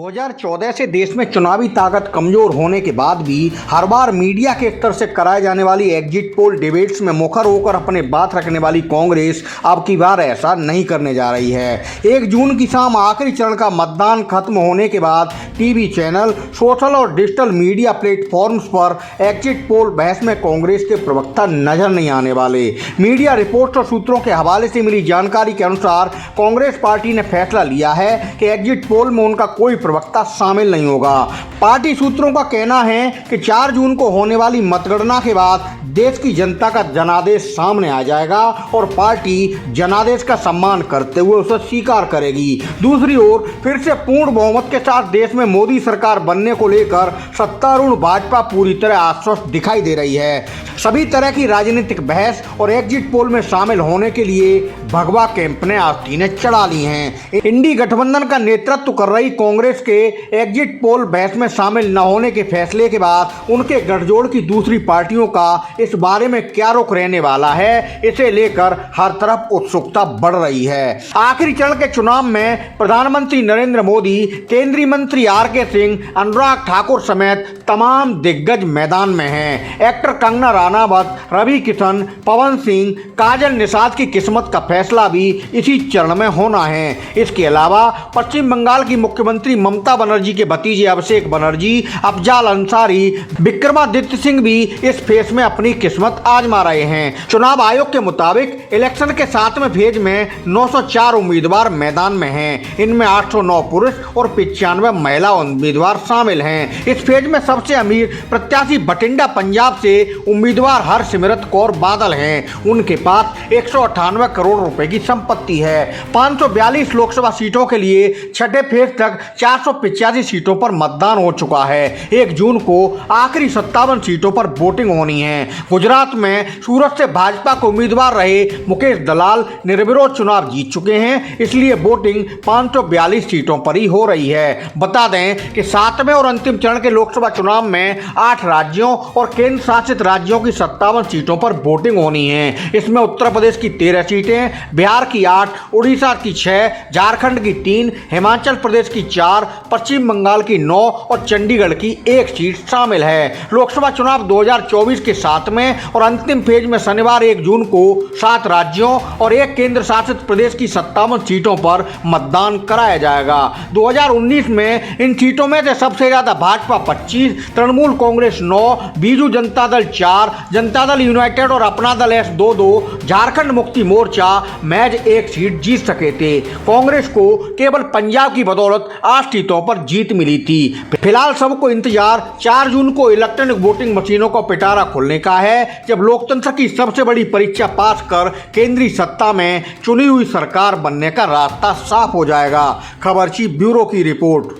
2014 से देश में चुनावी ताकत कमजोर होने के बाद भी हर बार मीडिया के स्तर से कराए जाने वाली एग्जिट पोल डिबेट्स में मुखर होकर अपने बात रखने वाली कांग्रेस अब की बार ऐसा नहीं करने जा रही है। 1 जून की शाम आखिरी चरण का मतदान खत्म होने के बाद टीवी चैनल, सोशल और डिजिटल मीडिया प्लेटफॉर्म्स पर एग्जिट पोल बहस में कांग्रेस के प्रवक्ता नजर नहीं आने वाले। मीडिया रिपोर्ट्स और सूत्रों के हवाले से मिली जानकारी के अनुसार कांग्रेस पार्टी ने फैसला लिया है कि एग्जिट पोल में उनका कोई प्रवक्ता शामिल नहीं होगा। पार्टी सूत्रों का कहना है कि 4 जून को होने वाली मतगणना के बाद देश की जनता का जनादेश सामने आ जाएगा और पार्टी जनादेश का सम्मान करते हुए उसे स्वीकार करेगी। दूसरी ओर फिर से पूर्ण बहुमत के साथ देश में मोदी सरकार बनने को लेकर सत्तारूढ़ भाजपा पूरी तरह आश्वस्त दिखाई दे रही है। सभी तरह की राजनीतिक बहस और एग्जिट पोल में शामिल होने के लिए भगवा कैंप ने आस्तीनें चढ़ा ली हैं। इंडी गठबंधन का नेतृत्व कर रही कांग्रेस के एग्जिट पोल बहस में शामिल न होने के फैसले के बाद उनके गठजोड़ की दूसरी पार्टियों का इस बारे में क्या रुख रहने वाला है, इसे लेकर हर तरफ उत्सुकता बढ़ रही है। आखिरी चरण के चुनाव में प्रधानमंत्री नरेंद्र मोदी, केंद्रीय मंत्री आर.के. सिंह, अनुराग ठाकुर समेत तमाम दिग्गज मैदान में हैं। एक्टर कंगना रनावत, रवि किशन, पवन सिंह, काजल निषाद की किस्मत का फैसला भी इसी चरण में होना है। इसके अलावा पश्चिम बंगाल की मुख्यमंत्री ममता बनर्जी के भतीजे अभिषेक बनर्जी, अफजाल अंसारी, विक्रमादित्य सिंह भी इस फेस में अपनी किस्मत आजमा रहे हैं। चुनाव आयोग के मुताबिक इलेक्शन के 7वें फेज में 904 उम्मीदवार मैदान में हैं। इनमें 809 पुरुष और 95 महिला उम्मीदवार शामिल हैं। इस फेज में सबसे अमीर प्रत्याशी बठिंडा पंजाब से उम्मीदवार हरसिमरत कौर बादल हैं। उनके पास 198 करोड़ रुपए की संपत्ति है। 542 लोकसभा सीटों के लिए छठे फेज तक 485 सीटों पर मतदान हो चुका है। 1 जून को आखिरी 57 सीटों पर वोटिंग होनी है। गुजरात में सूरत से भाजपा के उम्मीदवार रहे मुकेश दलाल निर्विरोध चुनाव जीत चुके हैं, इसलिए वोटिंग 542 सीटों पर ही हो रही है। बता दें कि 7वें और अंतिम चरण के लोकसभा चुनाव में 8 राज्यों और केंद्र शासित राज्यों की 57 सीटों पर वोटिंग होनी है। इसमें उत्तर प्रदेश की 13 सीटें, बिहार की 8, उड़ीसा की 6, झारखंड की 3, हिमाचल प्रदेश की 4, पश्चिम बंगाल की 9 और चंडीगढ़ की 1 सीट शामिल है। लोकसभा चुनाव 2024 के 7वें और अंतिम फेज में शनिवार 1 जून को 7 राज्यों और 1 केंद्र शासित प्रदेश की 57 सीटों पर मतदान कराया जाएगा। 2019 में इन सीटों में से सबसे ज्यादा भाजपा 25, तृणमूल कांग्रेस 9, बीजू जनता दल 4, जनता दल यूनाइटेड और अपना दल एस 2, झारखंड मुक्ति मोर्चा महज 1 सीट जीत सके थे। कांग्रेस को केवल पंजाब की बदौलत 8 सीटों पर जीत मिली थी। फिलहाल सबको इंतजार 4 जून को इलेक्ट्रॉनिक वोटिंग मशीनों का पिटारा खोलने का है, जब लोकतंत्र की सबसे बड़ी परीक्षा पास कर केंद्रीय सत्ता में चुनी हुई सरकार बनने का रास्ता साफ हो जाएगा। खबरची ब्यूरो की रिपोर्ट।